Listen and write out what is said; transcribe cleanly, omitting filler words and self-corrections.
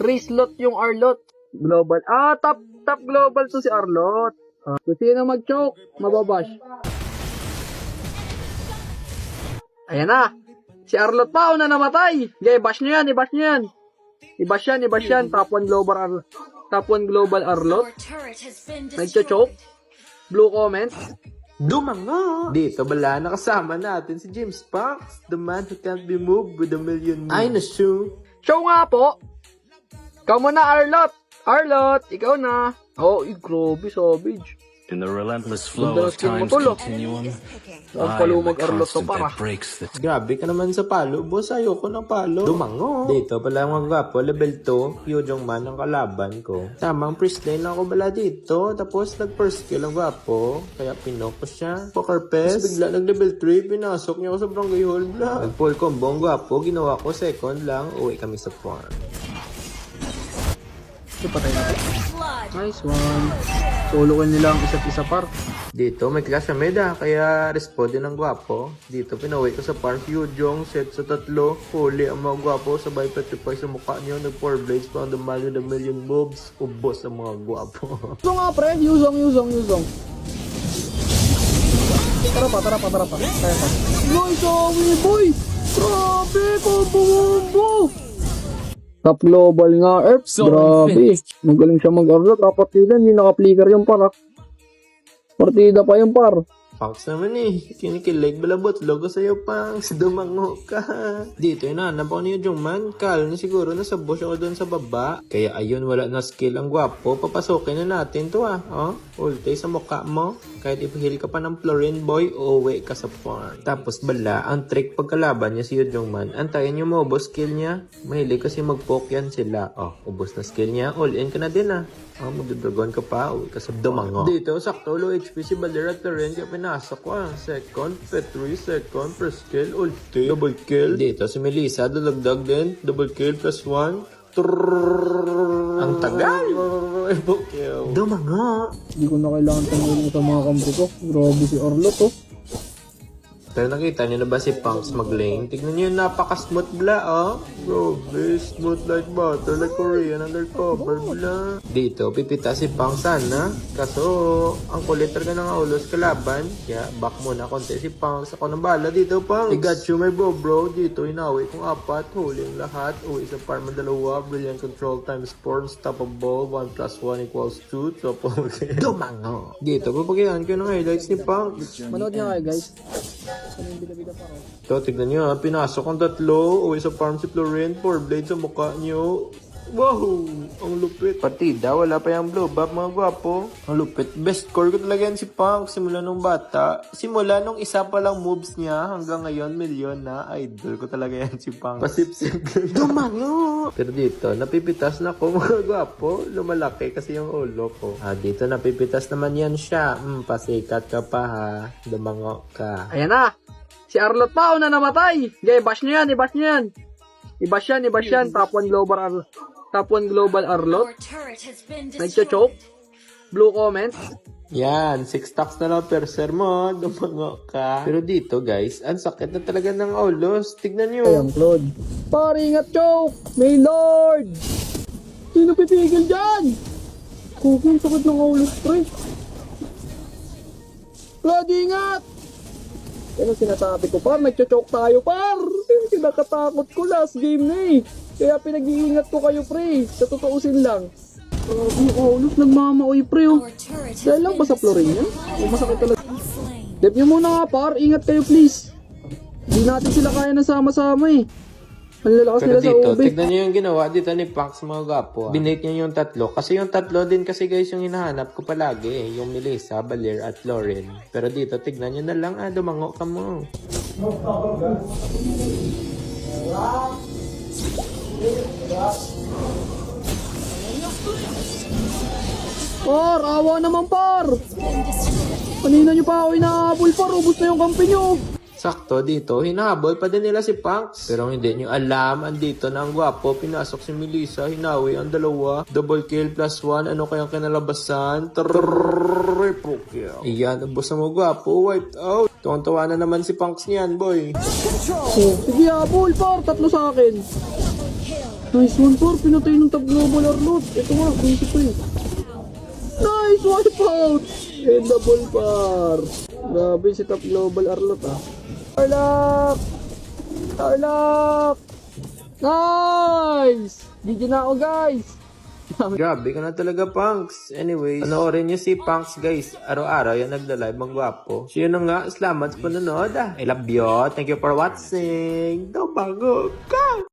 Reslot yung Arlot. Global. Top global to si Arlot. So, sino mag-choke? Mababash. Ayan na. Si Arlot pa, una namatay. Okay, bash nyo yan, i-bash nyo yan. I-bash yan. Top 1 global Arlot. Nag-choke. Blue comment. Dumango! Dito bala nakasama natin si James Fox, the man who can't be moved with a million moves. Ay, nasu. Show nga po. Ikaw muna, Arlot. Arlot, ikaw na. Oh, grabe, savage. In the relentless flow Ganda of ng time's mo, tol, continuum, Ang I am palumag the Arlot to constant para. that breaks the Grabe ka naman sa palo, boss. Ayoko ng palo. Dumango! Dito pala mga gwapo, level 2, Hyojong Man ang kalaban ko. Tamang first lane lang ako bala dito. Tapos nag-first kill ang gwapo. Kaya pinok ko siya. Poker Pest. Bigla nag-level 3, pinasok niya ako sa barangay hall bla. Nag-full combo ang gwapo, ginawa ko second lang. Uwi kami sa farm. Ito, patay na. Nice one. Solo ko nila ang isa't isa par. Dito may clash sa meda, kaya respond din ang gwapo. Dito pinaway ko sa farm, Hyojong, set sa 3, huli ang mga gwapo, sabay petrify sa mukha niyo, nag 4 blades, found the man with a million moves, ubos ang mga gwapo. Ito nga pre, Yuzong. Tara pa. Kaya pa. Nice, boy! Grabe, combo! Top global nga, Erps. Grabe. Magaling siya mag-Arlot. Kapatida, hindi naka-flicker yung par. Partida pa yung par. Punks naman kinikilig balabot, logo sa'yo Punks, dumango ka. Dito inaanap ako ni Hyojong Man, kala niya siguro nasa bush ako doon sa baba. Kaya ayun, wala na skill ang gwapo, papasokin na natin to ulti sa mukha mo. Kahit ipahil ka pa ng Florin boy, uwi ka sa farm. Tapos bala, ang trick pagkalaban niya si Hyojong Man, antayin niyo mo, ubos skill niya. Mahilig kasi mag-poke yan sila. Ubos na skill niya, all in ka na din magdadragon ka pa, uwi ka sa dumango. Dito, sakto, low HP si Balera at Loren, kaya pinasok ko second, Petri, second, first kill, ulti, double kill. Dito, si Melissa, dalagdag din, double kill plus 1. Ang tagal! Dumango! Hindi ko na kailangan tumulong sa mga kampo ko. Grabe si Arlot, Pero nakita niyo na ba si Punks mag-lane? Tignan niyo yung napaka-smooth bla, Grabe, smooth like butter, like Korean undercover bla. Dito, pipita si Punks sana. Kaso, ang kulit talaga ng aulos kalaban. Kaya, back muna konti si Punks. Ako nang bala dito, Punks. I got you, my bro. Dito, inawi kong 4. Huli ang lahat. Uwi sa farm ng 2. Brilliant control times 4. Unstoppable. 1 plus 1 equals 2. So, dumango. Dito, papagyan ko ng highlights ni Punks. Manood niya kayo, guys. Ito, tignan nyo pinasok ang 3, uwi sa farm si Florin, 4 blades sa mukha nyo. Wow! Ang lupit. Partida, wala pa yung blow buff mga gwapo. Ang lupit. Best core ko talaga yan si Punk simula nung bata. Simula nung isa pa lang moves niya hanggang ngayon, milyon na. Idol ko talaga yan si Punk. Pasip-sip. Dumango! Pero dito, napipitas na ako mga gwapo. Lumalaki kasi yung ulo ko. Dito napipitas naman yan siya. Pasikat ka pa ha. Dumango ka. Ayan na. Si Arlot pa, una namatay. Okay, i-bash nyo yan. I-bash yan. Top 1 global Arlot. Nag-choke. Blue comment. Yan, 6 stacks na lang per sermon. Dumango ka. Pero dito guys, ang sakit na talaga ng aulos. Tignan nyo. Ayan, Claude. Paringat choke! May Lord! Sino pipigil dyan? Kukong sakit ng aulos, pre. Claude, ingat! Ano sinasabi ko, par? Nag-choke tayo, par! Kinakatakot ko, last game na Kaya pinag-iingat ko kayo, pre. Sa totoosin lang. Aulos, nagmamaoy, pre. Dahil lang ba sa Florin yan? Masakit talaga. Dep nyo muna nga, par. Ingat kayo, please. Hindi natin sila kaya na sama-sama Ang lalakas Pero nila sa dito, ube. tignan nyo yung ginawa dito ni Pax mga gapo. Binake niya yung 3. Kasi yung 3 din kasi guys yung hinahanap ko palagi. Yung Melissa, Balir at Lauren. Pero dito, tignan nyo na lang. Dumango ka mo. Par, awa naman, par. Kanina nyo pa ako inahabol, par. Ubus na yung kampi nyo. Sakto dito, hinahabol pa din nila si Punks. Pero hindi nyo alam, andito na ang gwapo. Pinasok si Melissa, hinawi ang 2. Double kill plus 1. Ano kayang kinalabasan? Triple kill. Iyan, ubos na mo gwapo. Wiped out. Tuwang-tuwa na naman si Punks niyan, boy. Sige, habol, par. 3 sa akin. Nice one, par. Pinatay ng top global Arlot. Ito nga, 23. Nice wipe out! And double par. Grabe si top global Arlot ah. Tarlac! Tarlac! Nice! GG na ako guys! Grabe ka na talaga, Punks. Anyways, panoorin niyo si Punks, guys. Araw-araw yan nagla-live ang gwapo. So yun na nga, salamat sa panonood. I love you. Thank you for watching. Dumango ka!